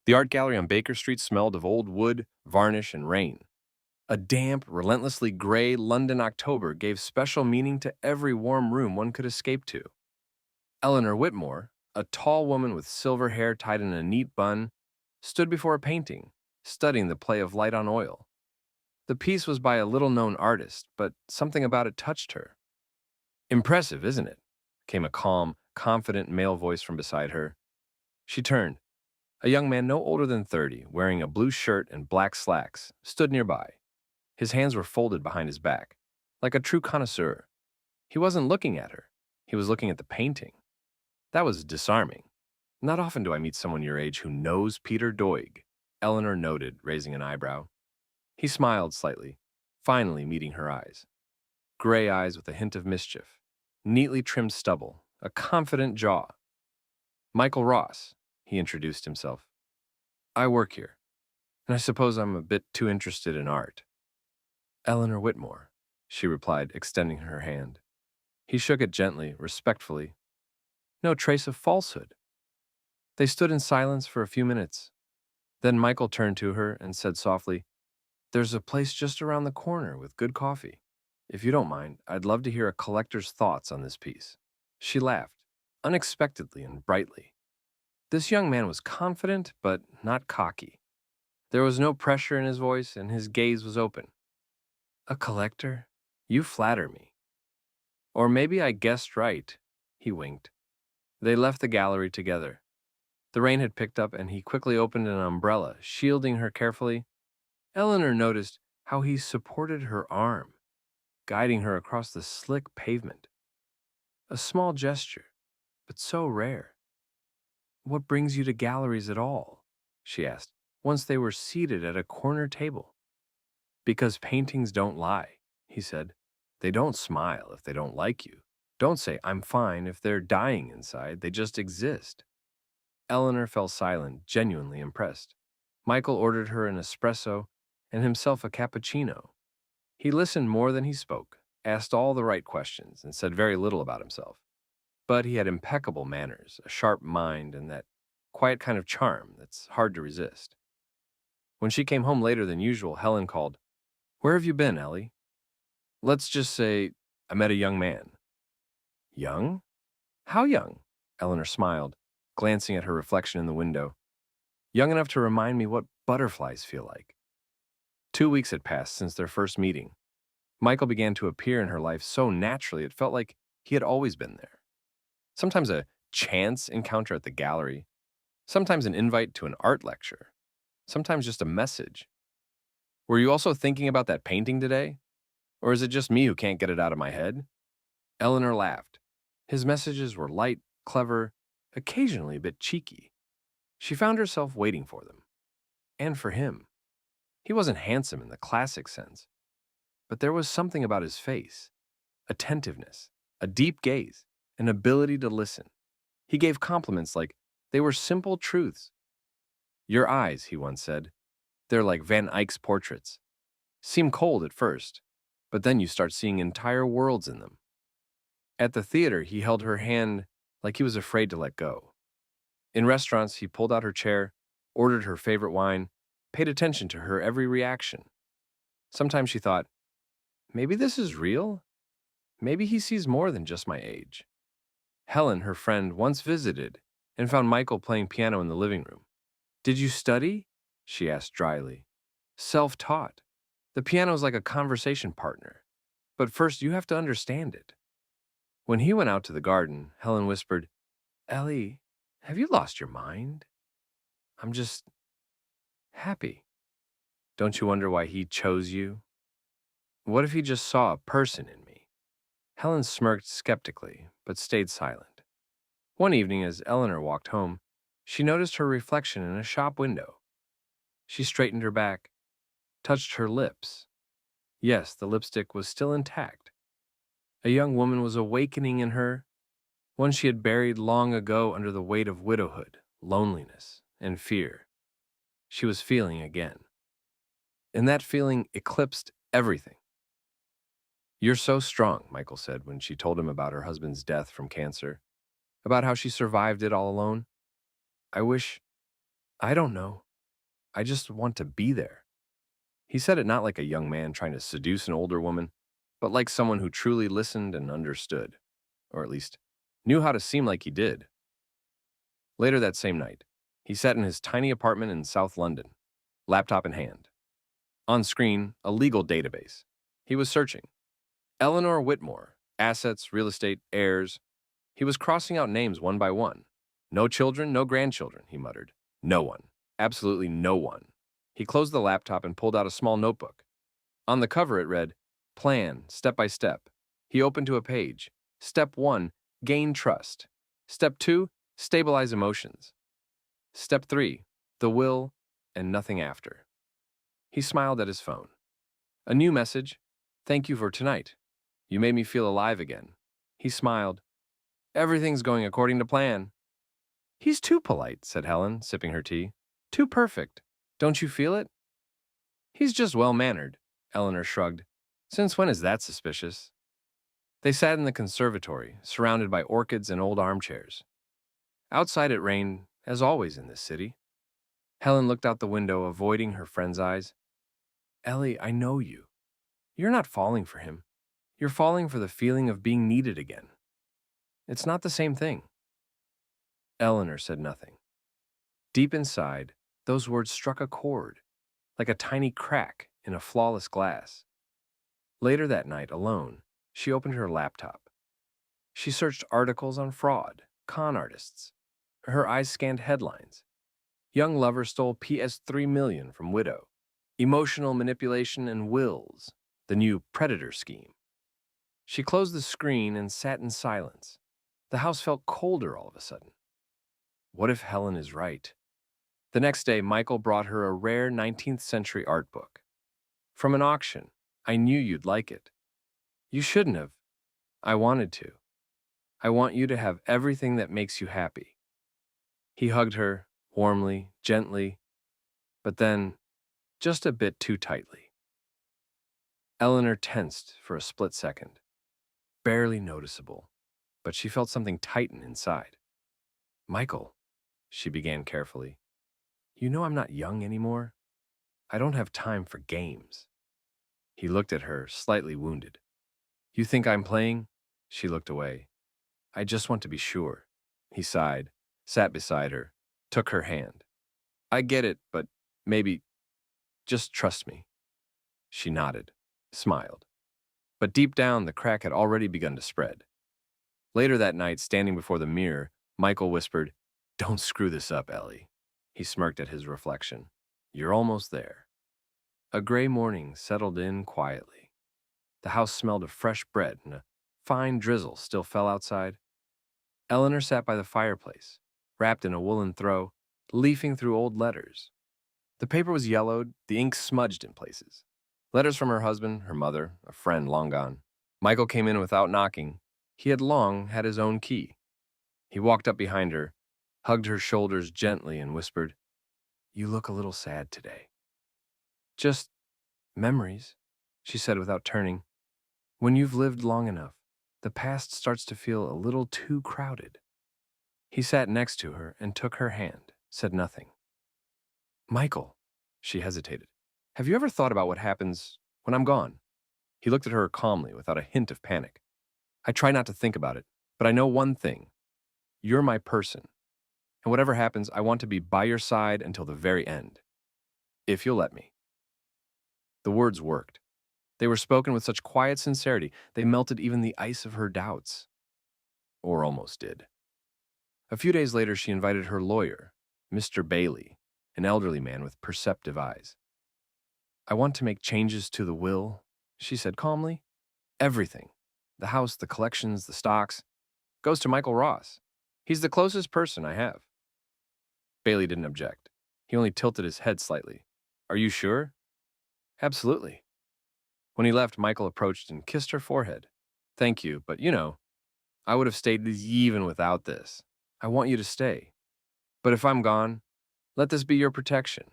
The art gallery on Baker Street smelled of old wood, varnish, and rain. A damp, relentlessly gray London October gave special meaning to every warm room one could escape to. Eleanor Whitmore, a tall woman with silver hair tied in a neat bun, stood before a painting, studying the play of light on oil. The piece was by a little-known artist, but something about it touched her. "Impressive, isn't it?" came a calm, confident male voice from beside her. She turned. A young man no older than 30, wearing a blue shirt and black slacks, stood nearby. His hands were folded behind his back, like a true connoisseur. He wasn't looking at her. He was looking at the painting. That was disarming. "Not often do I meet someone your age who knows Peter Doig," Eleanor noted, raising an eyebrow. He smiled slightly, finally meeting her eyes. Gray eyes with a hint of mischief, neatly trimmed stubble, a confident jaw. "Michael Ross," he introduced himself. "I work here, and I suppose I'm a bit too interested in art." "Eleanor Whitmore," she replied, extending her hand. He shook it gently, respectfully. No trace of falsehood. They stood in silence for a few minutes. Then Michael turned to her and said softly, "There's a place just around the corner with good coffee. If you don't mind, I'd love to hear a collector's thoughts on this piece." She laughed, unexpectedly and brightly. This young man was confident, but not cocky. There was no pressure in his voice, and his gaze was open. "A collector? You flatter me." "Or maybe I guessed right," he winked. They left the gallery together. The rain had picked up, and he quickly opened an umbrella, shielding her carefully. Eleanor noticed how he supported her arm, guiding her across the slick pavement. A small gesture, but so rare. "What brings you to galleries at all?" she asked, once they were seated at a corner table. "Because paintings don't lie," he said. "They don't smile if they don't like you. Don't say, 'I'm fine,' if they're dying inside. They just exist." Eleanor fell silent, genuinely impressed. Michael ordered her an espresso and himself a cappuccino. He listened more than he spoke, asked all the right questions, and said very little about himself. But he had impeccable manners, a sharp mind, and that quiet kind of charm that's hard to resist. When she came home later than usual, Helen called, "Where have you been, Ellie?" "Let's just say I met a young man." "Young? How young?" Eleanor smiled, glancing at her reflection in the window. "Young enough to remind me what butterflies feel like." 2 weeks had passed since their first meeting. Michael began to appear in her life so naturally it felt like he had always been there. Sometimes a chance encounter at the gallery, sometimes an invite to an art lecture, sometimes just a message. "Were you also thinking about that painting today? Or is it just me who can't get it out of my head?" Eleanor laughed. His messages were light, clever, occasionally a bit cheeky. She found herself waiting for them. And for him. He wasn't handsome in the classic sense, but there was something about his face, attentiveness, a deep gaze, an ability to listen. He gave compliments like they were simple truths. "Your eyes," he once said, "they're like Van Eyck's portraits. Seem cold at first, but then you start seeing entire worlds in them." At the theater, he held her hand like he was afraid to let go. In restaurants, he pulled out her chair, ordered her favorite wine, paid attention to her every reaction. Sometimes she thought, maybe this is real? Maybe he sees more than just my age. Helen, her friend, once visited and found Michael playing piano in the living room. "Did you study?" she asked dryly. "Self-taught. The piano is like a conversation partner. But first, you have to understand it." When he went out to the garden, Helen whispered, "Ellie, have you lost your mind?" "I'm just happy." "Don't you wonder why he chose you? What if he just saw a person in me?" Helen smirked skeptically, but stayed silent. One evening, as Eleanor walked home, she noticed her reflection in a shop window. She straightened her back, touched her lips. Yes, the lipstick was still intact. A young woman was awakening in her, one she had buried long ago under the weight of widowhood, loneliness, and fear. She was feeling again. And that feeling eclipsed everything. "You're so strong," Michael said when she told him about her husband's death from cancer, about how she survived it all alone. I wish I don't know. I just want to be there. He said it not like a young man trying to seduce an older woman, but like someone who truly listened and understood, or at least knew how to seem like he did. Later that same night, he sat in his tiny apartment in South London, laptop in hand. On screen, a legal database. He was searching. Eleanor Whitmore, assets, real estate, heirs. He was crossing out names one by one. No children, no grandchildren, he muttered. No one. Absolutely no one. He closed the laptop and pulled out a small notebook. On the cover it read, Plan, step by step. He opened to a page. Step 1, gain trust. Step 2, stabilize emotions. Step 3, the will and nothing after. He smiled at his phone. A new message. Thank you for tonight. You made me feel alive again. He smiled. Everything's going according to plan. He's too polite, said Helen, sipping her tea. Too perfect. Don't you feel it? He's just well-mannered, Eleanor shrugged. Since when is that suspicious? They sat in the conservatory, surrounded by orchids and old armchairs. Outside it rained, as always in this city. Helen looked out the window, avoiding her friend's eyes. Ellie, I know you. You're not falling for him. You're falling for the feeling of being needed again. It's not the same thing. Eleanor said nothing. Deep inside, those words struck a chord, like a tiny crack in a flawless glass. Later that night, alone, she opened her laptop. She searched articles on fraud, con artists. Her eyes scanned headlines. Young lover stole PS 3 million from widow. Emotional manipulation and wills, the new predator scheme. She closed the screen and sat in silence. The house felt colder all of a sudden. What if Helen is right? The next day, Michael brought her a rare 19th century art book. From an auction. I knew you'd like it. You shouldn't have. I wanted to. I want you to have everything that makes you happy. He hugged her, warmly, gently, but then just a bit too tightly. Eleanor tensed for a split second. Barely noticeable, but she felt something tighten inside. Michael, she began carefully, you know I'm not young anymore. I don't have time for games. He looked at her, slightly wounded. You think I'm playing? She looked away. I just want to be sure. He sighed, sat beside her, took her hand. I get it, but maybe just trust me. She nodded, smiled. But deep down, the crack had already begun to spread. Later that night, standing before the mirror, Michael whispered, Don't screw this up, Ellie. He smirked at his reflection. You're almost there. A gray morning settled in quietly. The house smelled of fresh bread and a fine drizzle still fell outside. Eleanor sat by the fireplace, wrapped in a woolen throw, leafing through old letters. The paper was yellowed, the ink smudged in places. Letters from her husband, her mother, a friend long gone. Michael came in without knocking. He had long had his own key. He walked up behind her, hugged her shoulders gently, and whispered, You look a little sad today. Just memories, she said without turning. When you've lived long enough, the past starts to feel a little too crowded. He sat next to her and took her hand, said nothing. Michael, she hesitated, have you ever thought about what happens when I'm gone? He looked at her calmly, without a hint of panic. I try not to think about it, but I know one thing. You're my person. And whatever happens, I want to be by your side until the very end. If you'll let me. The words worked. They were spoken with such quiet sincerity, they melted even the ice of her doubts. Or almost did. A few days later, she invited her lawyer, Mr. Bailey, an elderly man with perceptive eyes. I want to make changes to the will, she said calmly. Everything. The house, the collections, the stocks, goes to Michael Ross. He's the closest person I have. Bailey didn't object. He only tilted his head slightly. Are you sure? Absolutely. When he left, Michael approached and kissed her forehead. Thank you, but I would have stayed even without this. I want you to stay. But if I'm gone, let this be your protection.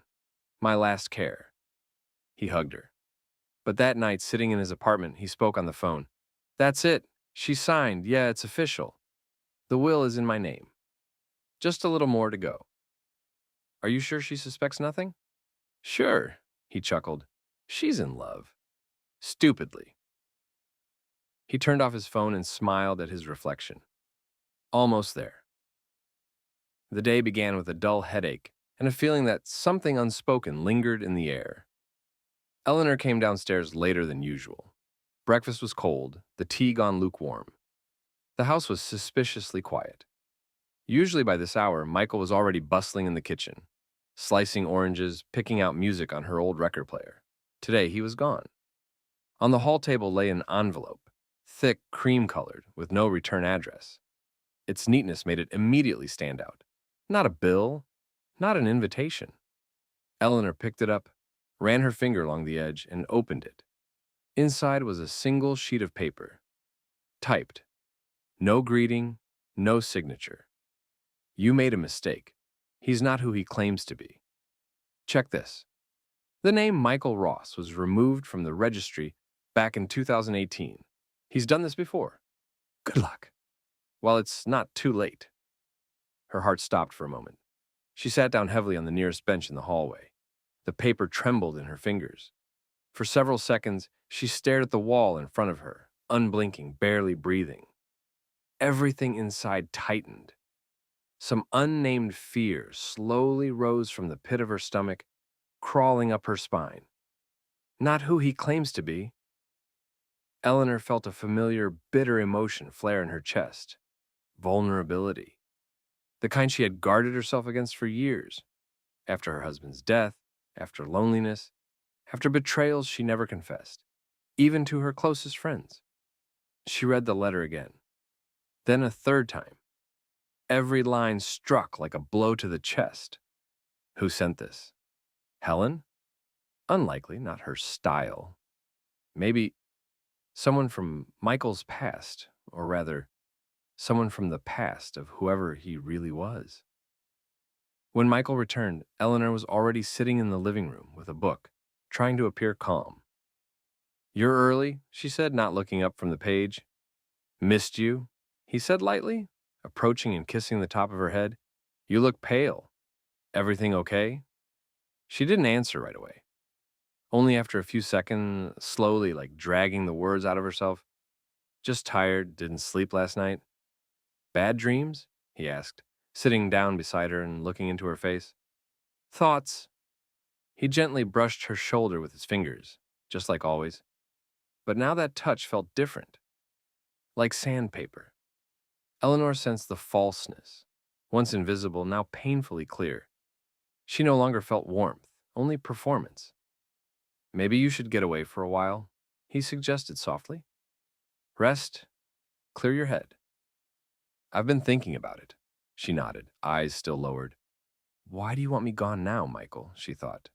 My last care. He hugged her. But that night, sitting in his apartment, he spoke on the phone. That's it. She signed. Yeah, it's official. The will is in my name. Just a little more to go. Are you sure she suspects nothing? Sure, he chuckled. She's in love. Stupidly. He turned off his phone and smiled at his reflection. Almost there. The day began with a dull headache and a feeling that something unspoken lingered in the air. Eleanor came downstairs later than usual. Breakfast was cold, the tea gone lukewarm. The house was suspiciously quiet. Usually by this hour, Michael was already bustling in the kitchen, slicing oranges, picking out music on her old record player. Today, he was gone. On the hall table lay an envelope, thick, cream-colored, with no return address. Its neatness made it immediately stand out. Not a bill, not an invitation. Eleanor picked it up, ran her finger along the edge, and opened it. Inside was a single sheet of paper. Typed. No greeting, no signature. You made a mistake. He's not who he claims to be. Check this. The name Michael Ross was removed from the registry back in 2018. He's done this before. Good luck. Well, it's not too late. Her heart stopped for a moment. She sat down heavily on the nearest bench in the hallway. The paper trembled in her fingers. For several seconds, she stared at the wall in front of her, unblinking, barely breathing. Everything inside tightened. Some unnamed fear slowly rose from the pit of her stomach, crawling up her spine. Not who he claims to be. Eleanor felt a familiar, bitter emotion flare in her chest. Vulnerability. The kind she had guarded herself against for years. After her husband's death, after loneliness, after betrayals she never confessed, even to her closest friends. She read the letter again. Then a third time. Every line struck like a blow to the chest. Who sent this? Helen? Unlikely, not her style. Maybe someone from Michael's past, or rather, someone from the past of whoever he really was. When Michael returned, Eleanor was already sitting in the living room with a book, trying to appear calm. You're early, she said, not looking up from the page. Missed you, he said lightly, approaching and kissing the top of her head. You look pale. Everything okay? She didn't answer right away. Only after a few seconds, slowly, like dragging the words out of herself. Just tired, didn't sleep last night. Bad dreams? He asked, sitting down beside her and looking into her face. Thoughts. He gently brushed her shoulder with his fingers, just like always. But now that touch felt different. Like sandpaper. Eleanor sensed the falseness, once invisible, now painfully clear. She no longer felt warmth, only performance. Maybe you should get away for a while, he suggested softly. Rest, clear your head. I've been thinking about it, she nodded, eyes still lowered. Why do you want me gone now, Michael, she thought.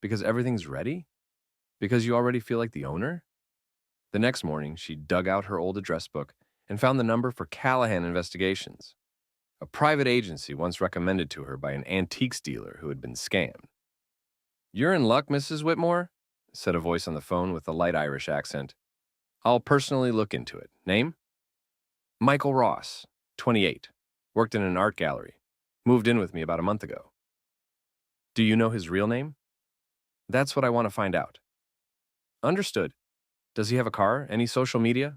Because everything's ready? Because you already feel like the owner? The next morning, she dug out her old address book and found the number for Callahan Investigations, a private agency once recommended to her by an antiques dealer who had been scammed. You're in luck, Mrs. Whitmore, said a voice on the phone with a light Irish accent. I'll personally look into it. Name? Michael Ross, 28. Worked in an art gallery. Moved in with me about a month ago. Do you know his real name? That's what I want to find out. Understood. Does he have a car? Any social media?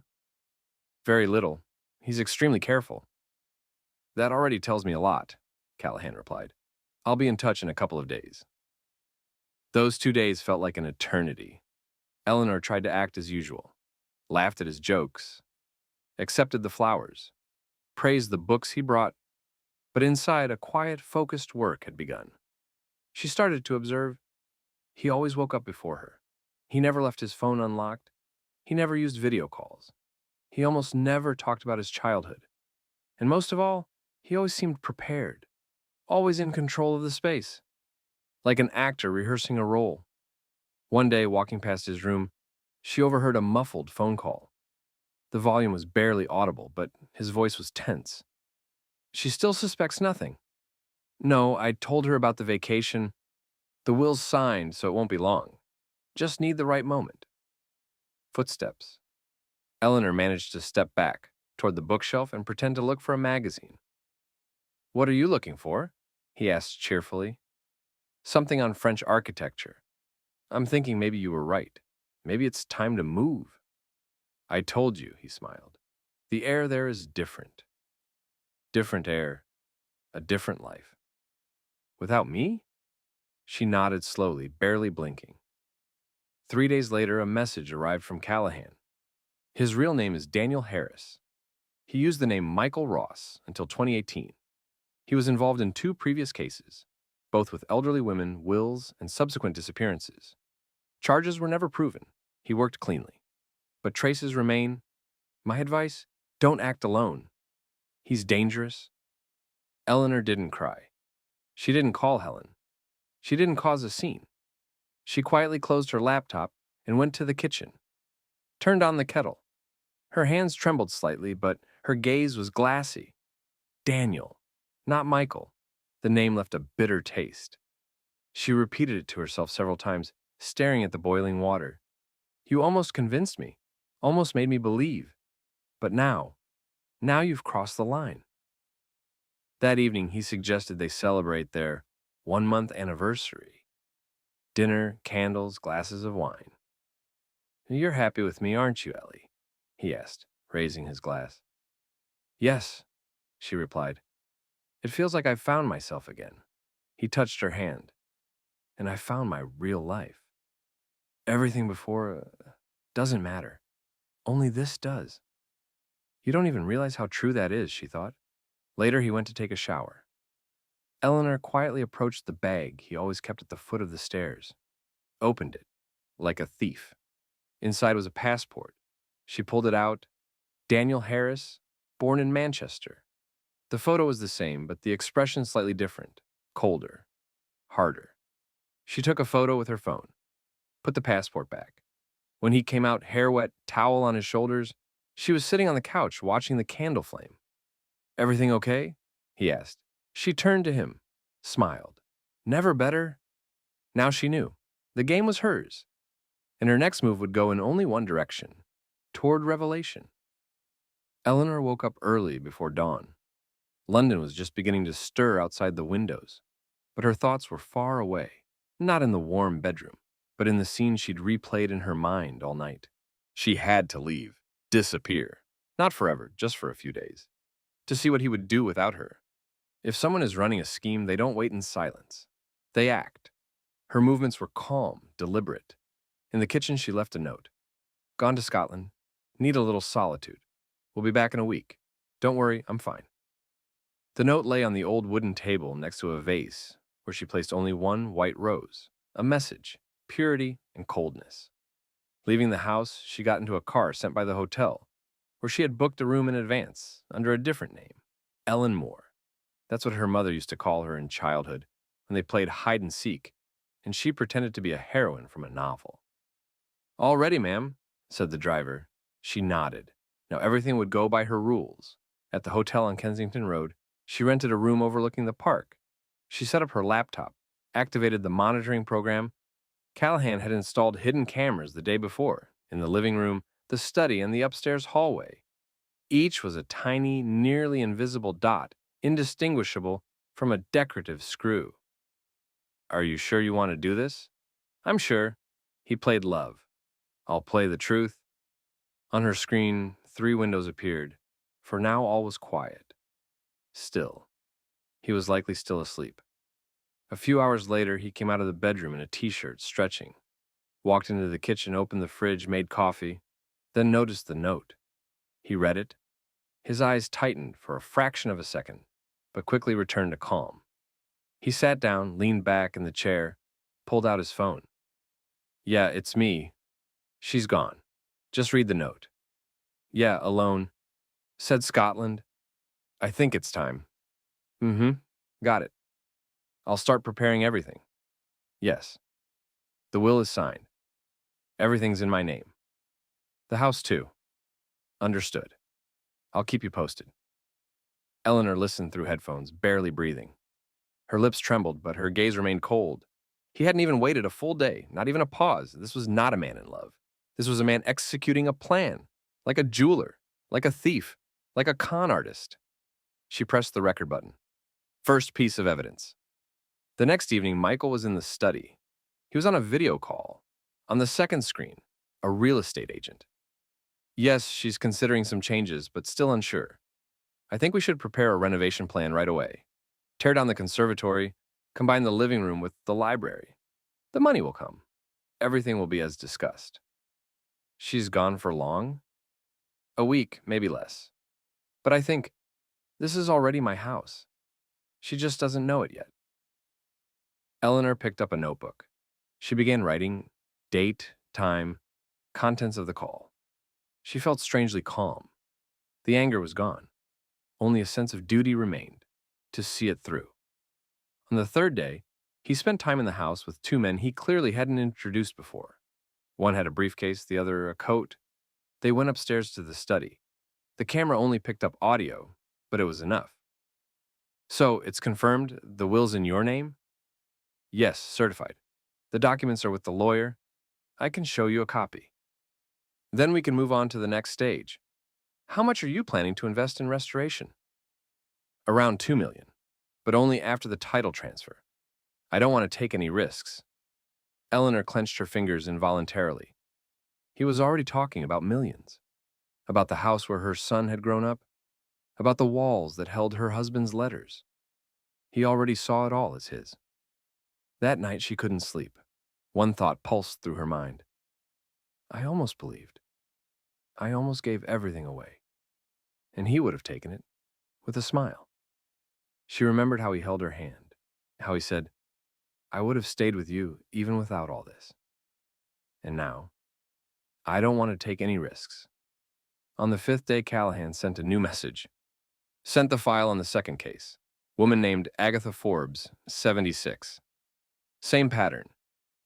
Very little. He's extremely careful. That already tells me a lot, Callahan replied. I'll be in touch in a couple of days. Those 2 days felt like an eternity. Eleanor tried to act as usual, laughed at his jokes, accepted the flowers, praised the books he brought, but inside a quiet, focused work had begun. She started to observe he always woke up before her. He never left his phone unlocked. He never used video calls. He almost never talked about his childhood. And most of all, he always seemed prepared, always in control of the space, like an actor rehearsing a role. One day, walking past his room, she overheard a muffled phone call. The volume was barely audible, but his voice was tense. She still suspects nothing. No, I told her about the vacation. The will's signed, so it won't be long. Just need the right moment. Footsteps. Eleanor managed to step back toward the bookshelf and pretend to look for a magazine. What are you looking for? He asked cheerfully. Something on French architecture. I'm thinking maybe you were right. Maybe it's time to move. I told you, he smiled. The air there is different. Different air, a different life. Without me? She nodded slowly, barely blinking. 3 days later, a message arrived from Callahan. His real name is Daniel Harris. He used the name Michael Ross until 2018. He was involved in 2 previous cases, both with elderly women, wills, and subsequent disappearances. Charges were never proven. He worked cleanly. But traces remain. My advice? Don't act alone. He's dangerous. Eleanor didn't cry. She didn't call Helen. She didn't cause a scene. She quietly closed her laptop and went to the kitchen. Turned on the kettle. Her hands trembled slightly, but her gaze was glassy. Daniel, not Michael. The name left a bitter taste. She repeated it to herself several times, staring at the boiling water. You almost convinced me, almost made me believe. But now you've crossed the line. That evening, he suggested they celebrate their 1-month anniversary. Dinner, candles, glasses of wine. You're happy with me, aren't you, Ellie? He asked, raising his glass. Yes, she replied. It feels like I've found myself again. He touched her hand. And I found my real life. Everything before doesn't matter. Only this does. You don't even realize how true that is, she thought. Later, he went to take a shower. Eleanor quietly approached the bag he always kept at the foot of the stairs. Opened it, like a thief. Inside was a passport. She pulled it out. Daniel Harris, born in Manchester. The photo was the same, but the expression slightly different. Colder. Harder. She took a photo with her phone. Put the passport back. When he came out, hair wet, towel on his shoulders, she was sitting on the couch watching the candle flame. Everything okay? He asked. She turned to him, smiled. Never better. Now she knew. The game was hers. And her next move would go in only one direction, toward revelation. Eleanor woke up early before dawn. London was just beginning to stir outside the windows, but her thoughts were far away, not in the warm bedroom, but in the scene she'd replayed in her mind all night. She had to leave, disappear, not forever, just for a few days, to see what he would do without her. If someone is running a scheme, they don't wait in silence. They act. Her movements were calm, deliberate. In the kitchen, she left a note. Gone to Scotland. Need a little solitude. We'll be back in a week. Don't worry, I'm fine. The note lay on the old wooden table next to a vase, where she placed only one white rose. A message, purity and coldness. Leaving the house, she got into a car sent by the hotel, where she had booked a room in advance, under a different name, Ellen Moore. That's what her mother used to call her in childhood, when they played hide and seek, and she pretended to be a heroine from a novel. All ready, ma'am, said the driver. She nodded. Now everything would go by her rules. At the hotel on Kensington Road, she rented a room overlooking the park. She set up her laptop, activated the monitoring program. Callahan had installed hidden cameras the day before, in the living room, the study, and the upstairs hallway. Each was a tiny, nearly invisible dot, indistinguishable from a decorative screw. Are you sure you want to do this? I'm sure. He played love. I'll play the truth. On her screen, 3 windows appeared. For now, all was quiet. Still. He was likely still asleep. A few hours later, he came out of the bedroom in a t-shirt, stretching. Walked into the kitchen, opened the fridge, made coffee, then noticed the note. He read it. His eyes tightened for a fraction of a second, but quickly returned to calm. He sat down, leaned back in the chair, pulled out his phone. Yeah, it's me. She's gone. Just read the note. Yeah, alone. Said Scotland. I think it's time. Got it. I'll start preparing everything. Yes. The will is signed. Everything's in my name. The house, too. Understood. I'll keep you posted. Eleanor listened through headphones, barely breathing. Her lips trembled, but her gaze remained cold. He hadn't even waited a full day, not even a pause. This was not a man in love. This was a man executing a plan, like a jeweler, like a thief, like a con artist. She pressed the record button. First piece of evidence. The next evening, Michael was in the study. He was on a video call. On the second screen, a real estate agent. Yes, she's considering some changes, but still unsure. I think we should prepare a renovation plan right away. Tear down the conservatory, combine the living room with the library. The money will come. Everything will be as discussed. She's gone for long? A week, maybe less. But I think this is already my house. She just doesn't know it yet. Eleanor picked up a notebook. She began writing date, time, contents of the call. She felt strangely calm. The anger was gone. Only a sense of duty remained, to see it through. On the third day, he spent time in the house with two men he clearly hadn't introduced before. One had a briefcase, the other a coat. They went upstairs to the study. The camera only picked up audio, but it was enough. So, it's confirmed the will's in your name? Yes, certified. The documents are with the lawyer. I can show you a copy. Then we can move on to the next stage. How much are you planning to invest in restoration? Around $2 million, but only after the title transfer. I don't want to take any risks. Eleanor clenched her fingers involuntarily. He was already talking about millions. About the house where her son had grown up. About the walls that held her husband's letters. He already saw it all as his. That night she couldn't sleep. One thought pulsed through her mind. I almost believed. I almost gave everything away. And he would have taken it, with a smile. She remembered how he held her hand, how he said, I would have stayed with you even without all this. And now, I don't want to take any risks. On the fifth day, Callahan sent a new message. Sent the file on the second case. Woman named Agatha Forbes, 76. Same pattern.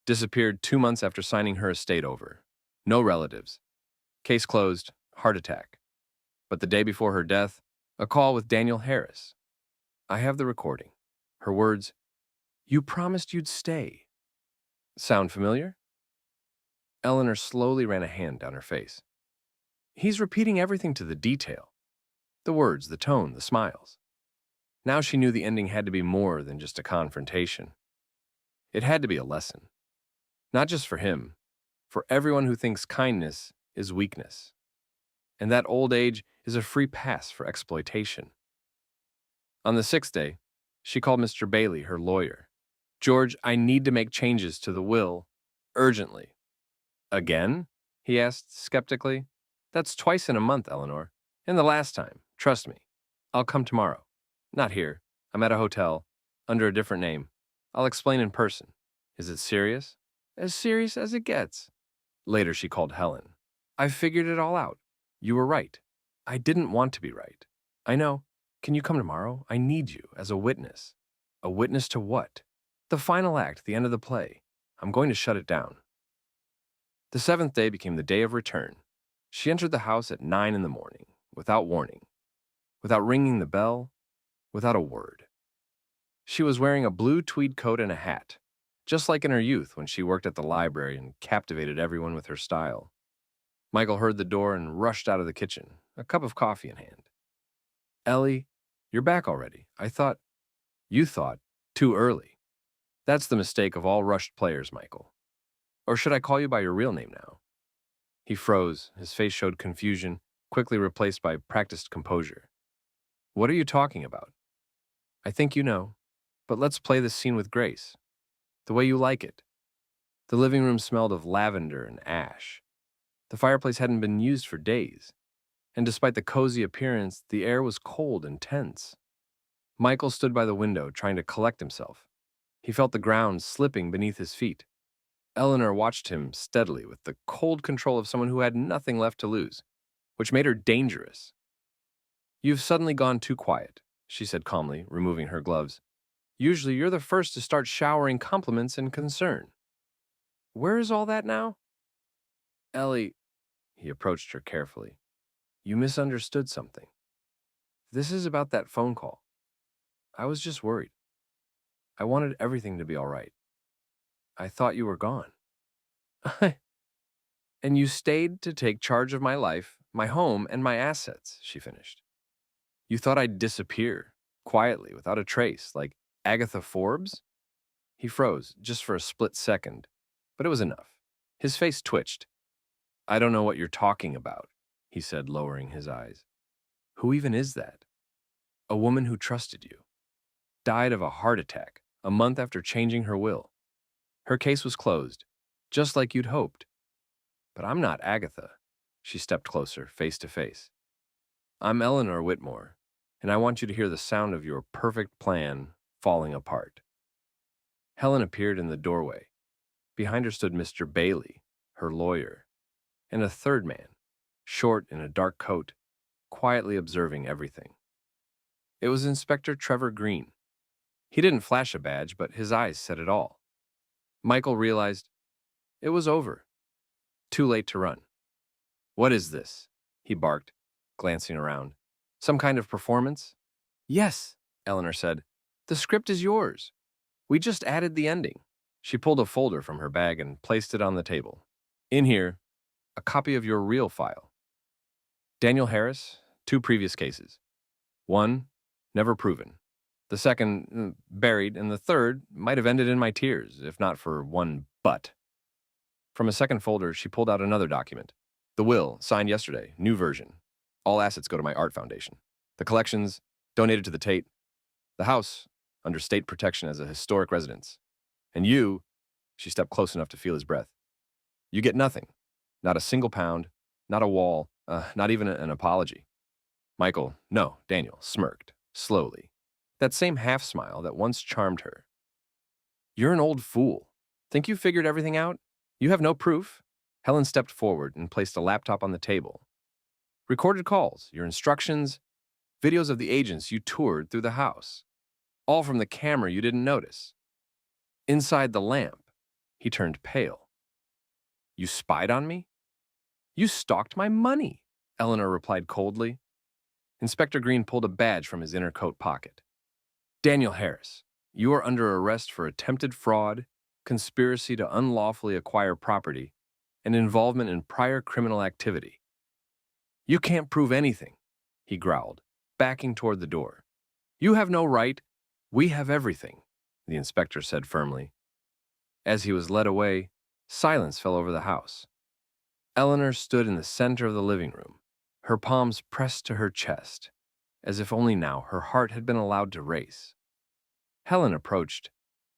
Disappeared 2 months after signing her estate over. No relatives. Case closed, heart attack. But the day before her death, a call with Daniel Harris. I have the recording. Her words, you promised you'd stay. Sound familiar? Eleanor slowly ran a hand down her face. He's repeating everything to the detail. The words, the tone, the smiles. Now she knew the ending had to be more than just a confrontation. It had to be a lesson. Not just for him, for everyone who thinks kindness is weakness. And that old age is a free pass for exploitation. On the sixth day, she called Mr. Bailey, her lawyer. George, I need to make changes to the will, urgently. Again? He asked skeptically. That's twice in a month, Eleanor. And the last time, trust me. I'll come tomorrow. Not here. I'm at a hotel, under a different name. I'll explain in person. Is it serious? As serious as it gets. Later she called Helen. I figured it all out. You were right. I didn't want to be right. I know. Can you come tomorrow? I need you as a witness. A witness to what? The final act, the end of the play. I'm going to shut it down. The seventh day became the day of return. She entered the house at 9 in the morning, without warning, without ringing the bell, without a word. She was wearing a blue tweed coat and a hat, just like in her youth when she worked at the library and captivated everyone with her style. Michael heard the door and rushed out of the kitchen, a cup of coffee in hand. Ellie, you're back already. You thought, too early. That's the mistake of all rushed players, Michael. Or should I call you by your real name now? He froze, his face showed confusion, quickly replaced by practiced composure. What are you talking about? I think you know, but let's play this scene with grace. The way you like it. The living room smelled of lavender and ash. The fireplace hadn't been used for days, and despite the cozy appearance, the air was cold and tense. Michael stood by the window, trying to collect himself. He felt the ground slipping beneath his feet. Eleanor watched him steadily with the cold control of someone who had nothing left to lose, which made her dangerous. You've suddenly gone too quiet, she said calmly, removing her gloves. Usually you're the first to start showering compliments and concern. Where is all that now? Ellie, he approached her carefully. You misunderstood something. This is about that phone call. I was just worried. I wanted everything to be all right. I thought you were gone. And you stayed to take charge of my life, my home, and my assets, she finished. You thought I'd disappear, quietly, without a trace, like Agatha Forbes? He froze, just for a split second, but it was enough. His face twitched. I don't know what you're talking about, he said, lowering his eyes. Who even is that? A woman who trusted you. Died of a heart attack a month after changing her will. Her case was closed, just like you'd hoped. But I'm not Agatha. She stepped closer, face to face. I'm Eleanor Whitmore, and I want you to hear the sound of your perfect plan falling apart. Helen appeared in the doorway. Behind her stood Mr. Bailey, her lawyer, and a third man, short in a dark coat, quietly observing everything. It was Inspector Trevor Green. He didn't flash a badge, but his eyes said it all. Michael realized it was over. Too late to run. What is this? He barked, glancing around. Some kind of performance? Yes, Eleanor said. The script is yours. We just added the ending. She pulled a folder from her bag and placed it on the table. In here, a copy of your real file. Daniel Harris, 2 previous cases. 1, never proven. The second, buried, and the third might have ended in my tears, if not for one but. From a second folder, she pulled out another document. The will, signed yesterday, new version. All assets go to my art foundation. The collections, donated to the Tate. The house, under state protection as a historic residence. And you, she stepped close enough to feel his breath. You get nothing. Not a single pound, not a wall, not even an apology. Michael, no, Daniel, smirked, slowly. That same half-smile that once charmed her. You're an old fool. Think you figured everything out? You have no proof? Helen stepped forward and placed a laptop on the table. Recorded calls, your instructions, videos of the agents you toured through the house. All from the camera you didn't notice. Inside the lamp, he turned pale. You spied on me? You stalked my money, Eleanor replied coldly. Inspector Green pulled a badge from his inner coat pocket. Daniel Harris, you are under arrest for attempted fraud, conspiracy to unlawfully acquire property, and involvement in prior criminal activity. You can't prove anything, he growled, backing toward the door. You have no right. We have everything, the inspector said firmly. As he was led away, silence fell over the house. Eleanor stood in the center of the living room, her palms pressed to her chest, as if only now her heart had been allowed to race. Helen approached,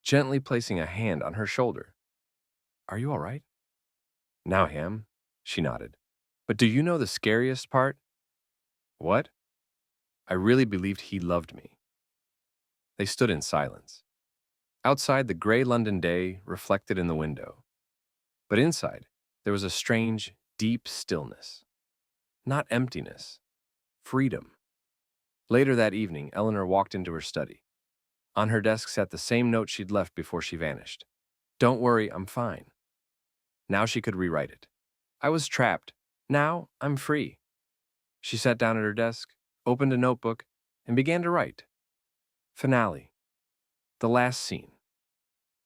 gently placing a hand on her shoulder. Are you all right? Now I am, she nodded. But do you know the scariest part? What? I really believed he loved me. They stood in silence. Outside, the gray London day reflected in the window. But inside, there was a strange, deep stillness. Not emptiness, freedom. Later that evening, Eleanor walked into her study. On her desk sat the same note she'd left before she vanished. Don't worry, I'm fine. Now she could rewrite it. I was trapped. Now I'm free. She sat down at her desk, opened a notebook, and began to write. Finale. The last scene.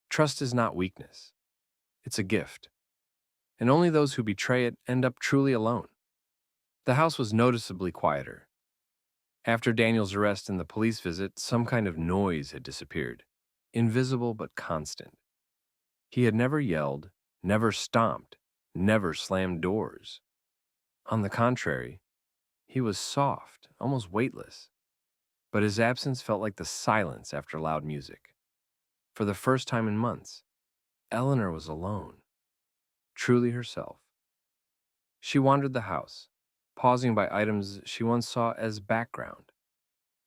Trust is not weakness. It's a gift. And only those who betray it end up truly alone. The house was noticeably quieter. After Daniel's arrest and the police visit, some kind of noise had disappeared, invisible but constant. He had never yelled, never stomped, never slammed doors. On the contrary, he was soft, almost weightless. But his absence felt like the silence after loud music. For the first time in months, Eleanor was alone, truly herself. She wandered the house, pausing by items she once saw as background.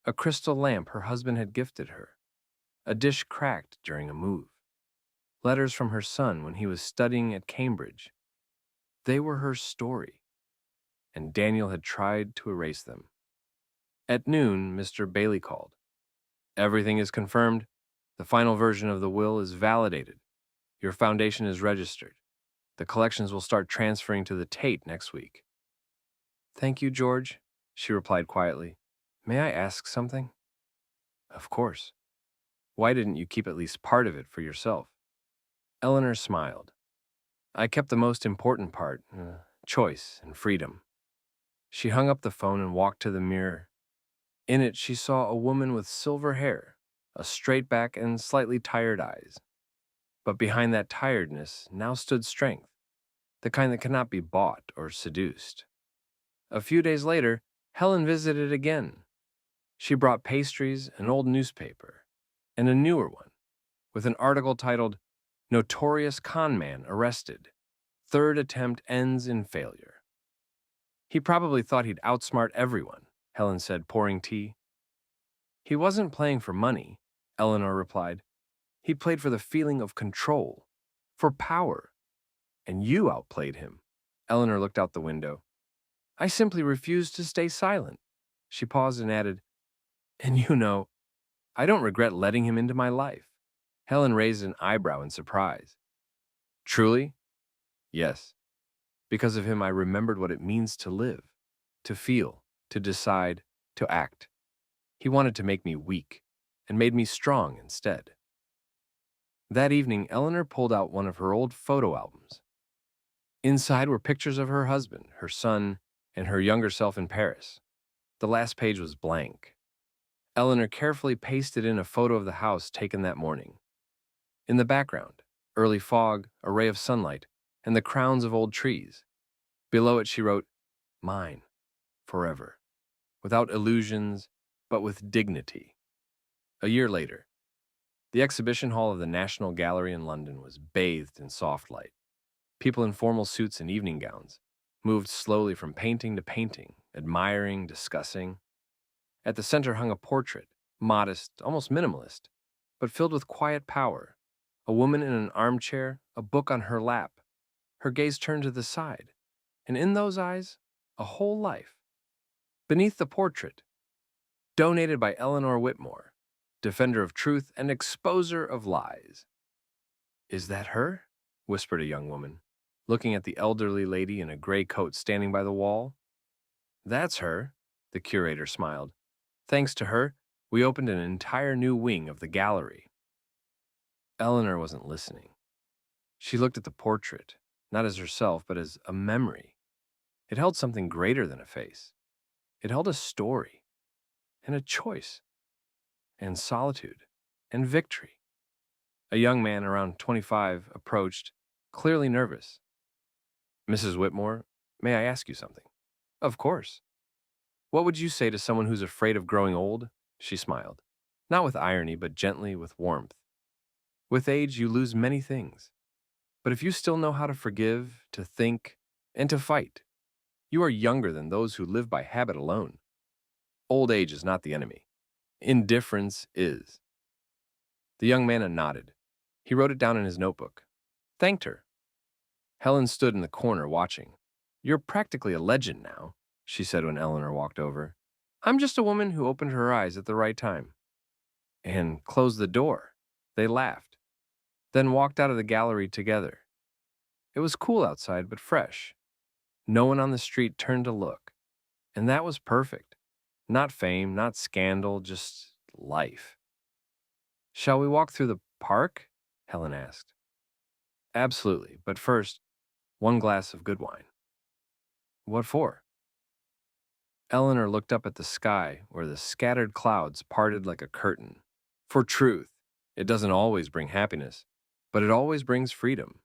A crystal lamp her husband had gifted her, a dish cracked during a move, letters from her son when he was studying at Cambridge. They were her story, and Daniel had tried to erase them. At noon, Mr. Bailey called. Everything is confirmed. The final version of the will is validated. Your foundation is registered. The collections will start transferring to the Tate next week. Thank you, George, she replied quietly. May I ask something? Of course. Why didn't you keep at least part of it for yourself? Eleanor smiled. I kept the most important part, choice and freedom. She hung up the phone and walked to the mirror. In it, she saw a woman with silver hair, a straight back, and slightly tired eyes. But behind that tiredness now stood strength, the kind that cannot be bought or seduced. A few days later, Helen visited again. She brought pastries, an old newspaper, and a newer one, with an article titled, "Notorious Con Man Arrested. Third Attempt Ends in Failure." "He probably thought he'd outsmart everyone," Helen said, pouring tea. "He wasn't playing for money," Eleanor replied. "He played for the feeling of control, for power. And you outplayed him." Eleanor looked out the window. "I simply refused to stay silent." She paused and added, "And I don't regret letting him into my life." Helen raised an eyebrow in surprise. "Truly?" "Yes. Because of him, I remembered what it means to live, to feel, to decide, to act. He wanted to make me weak, and made me strong instead." That evening, Eleanor pulled out one of her old photo albums. Inside were pictures of her husband, her son, and her younger self in Paris. The last page was blank. Eleanor carefully pasted in a photo of the house taken that morning. In the background, early fog, a ray of sunlight, and the crowns of old trees. Below it she wrote, "Mine, forever, without illusions, but with dignity." A year later, the exhibition hall of the National Gallery in London was bathed in soft light. People in formal suits and evening gowns moved slowly from painting to painting, admiring, discussing. At the center hung a portrait, modest, almost minimalist, but filled with quiet power. A woman in an armchair, a book on her lap, her gaze turned to the side, and in those eyes, a whole life. Beneath the portrait, "Donated by Eleanor Whitmore, defender of truth and exposer of lies." "Is that her?" whispered a young woman, looking at the elderly lady in a gray coat standing by the wall. "That's her," the curator smiled. "Thanks to her, we opened an entire new wing of the gallery." Eleanor wasn't listening. She looked at the portrait, not as herself, but as a memory. It held something greater than a face. It held a story, and a choice, and solitude, and victory. A young man around 25 approached, clearly nervous. "Mrs. Whitmore, may I ask you something?" "Of course." "What would you say to someone who's afraid of growing old?" She smiled, not with irony, but gently, with warmth. "With age, you lose many things. But if you still know how to forgive, to think, and to fight, you are younger than those who live by habit alone. Old age is not the enemy. Indifference is." The young man nodded. He wrote it down in his notebook. Thanked her. Helen stood in the corner watching. "You're practically a legend now," she said when Eleanor walked over. "I'm just a woman who opened her eyes at the right time." And closed the door. They laughed, then walked out of the gallery together. It was cool outside, but fresh. No one on the street turned to look. And that was perfect. Not fame, not scandal, just life. "Shall we walk through the park?" Helen asked. "Absolutely, but first, one glass of good wine." "What for?" Eleanor looked up at the sky where the scattered clouds parted like a curtain. "For truth. It doesn't always bring happiness, but it always brings freedom."